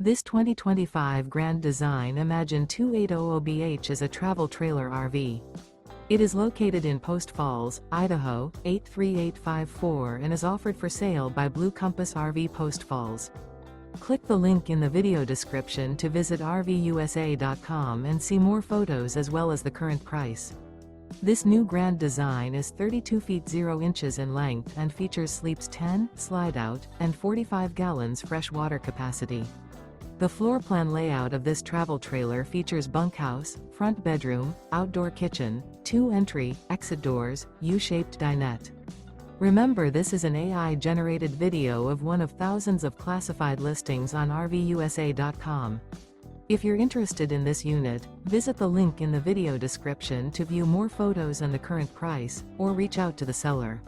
This 2025 Grand Design Imagine 2800BH is a travel trailer RV. It is located in Post Falls, Idaho, 83854 and is offered for sale by Blue Compass RV Post Falls. Click the link in the video description to visit RVUSA.com and see more photos as well as the current price. This new Grand Design is 32 feet 0 inches in length and features sleeps 10, slide-out, and 45 gallons fresh water capacity. The floor plan layout of this travel trailer features bunkhouse, front bedroom, outdoor kitchen, 2 entry, exit doors, U-shaped dinette. Remember, this is an AI-generated video of one of thousands of classified listings on RVUSA.com. If you're interested in this unit, visit the link in the video description to view more photos and the current price, or reach out to the seller.